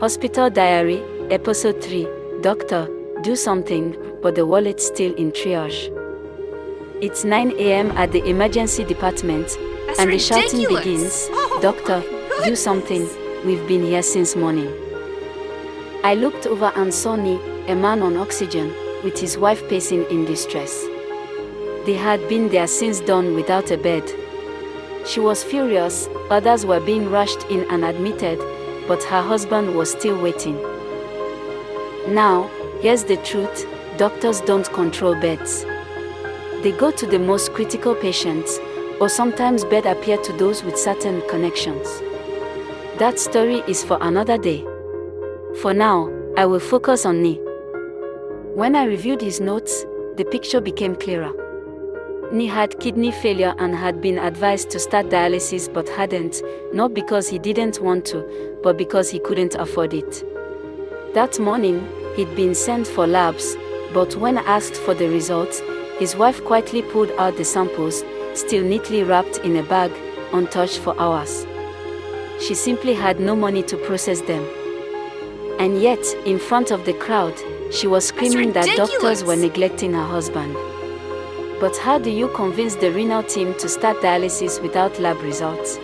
Hospital Diary, Episode 3, Doctor, do something, but the wallet's still in triage. It's 9 a.m. at the emergency department, and the shouting begins, Doctor, do something, we've been here since morning. I looked over and saw Ni, a man on oxygen, with his wife pacing in distress. They had been there since dawn without a bed. She was furious, others were being rushed in and admitted, but her husband was still waiting. Now, here's the truth, doctors don't control beds. They go to the most critical patients, or sometimes beds appear to those with certain connections. That story is for another day. For now, I will focus on Ni. When I reviewed his notes, the picture became clearer. Ni had kidney failure and had been advised to start dialysis but hadn't, not because he didn't want to, but because he couldn't afford it. That morning, he'd been sent for labs, but when asked for the results, his wife quietly pulled out the samples, still neatly wrapped in a bag, untouched for hours. She simply had no money to process them. And yet, in front of the crowd, she was screaming that doctors were neglecting her husband. But how do you convince the renal team to start dialysis without lab results?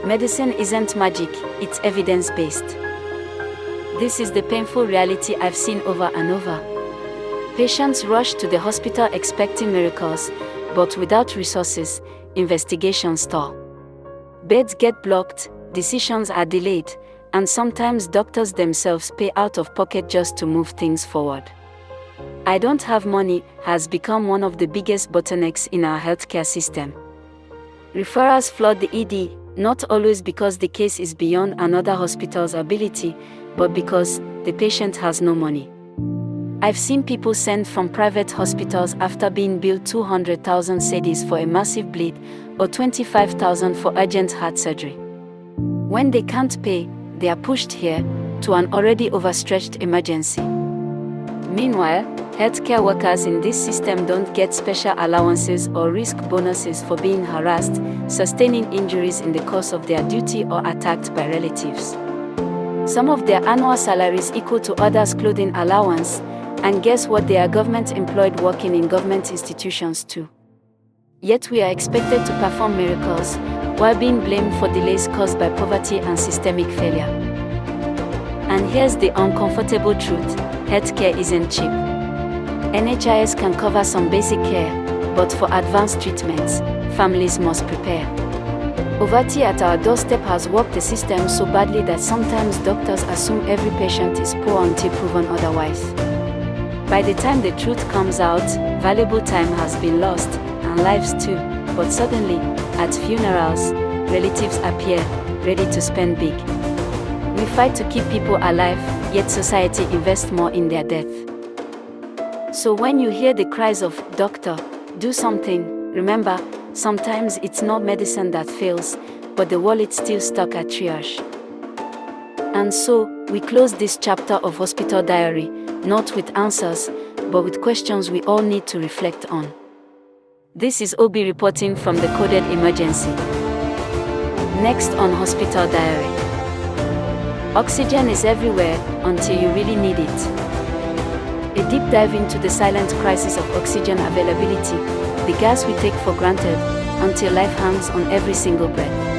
Medicine isn't magic, it's evidence-based. This is the painful reality I've seen over and over. Patients rush to the hospital expecting miracles, but without resources, investigations stall. Beds get blocked, decisions are delayed, and sometimes doctors themselves pay out of pocket just to move things forward. I don't have money has become one of the biggest bottlenecks in our healthcare system. Referrals flood the ED, not always because the case is beyond another hospital's ability, but because the patient has no money. I've seen people sent from private hospitals after being billed 200,000 cedis for a massive bleed or 25,000 for urgent heart surgery. When they can't pay, they are pushed here to an already overstretched emergency. Meanwhile, healthcare workers in this system don't get special allowances or risk bonuses for being harassed, sustaining injuries in the course of their duty, or attacked by relatives. Some of their annual salaries equal to others' clothing allowance, and guess what, they are government employed working in government institutions too. Yet we are expected to perform miracles, while being blamed for delays caused by poverty and systemic failure. And here's the uncomfortable truth, healthcare isn't cheap. NHIS can cover some basic care, but for advanced treatments, families must prepare. Poverty at our doorstep has warped the system so badly that sometimes doctors assume every patient is poor until proven otherwise. By the time the truth comes out, valuable time has been lost, and lives too, but suddenly, at funerals, relatives appear, ready to spend big. We fight to keep people alive, yet society invests more in their death. So when you hear the cries of, Doctor, do something, remember, sometimes it's not medicine that fails, but the wallet still stuck at triage. And so, we close this chapter of Hospital Diary, not with answers, but with questions we all need to reflect on. This is Obi reporting from the Coded Emergency. Next on Hospital Diary. Oxygen is everywhere until you really need it. A deep dive into the silent crisis of oxygen availability, the gas we take for granted, until life hangs on every single breath.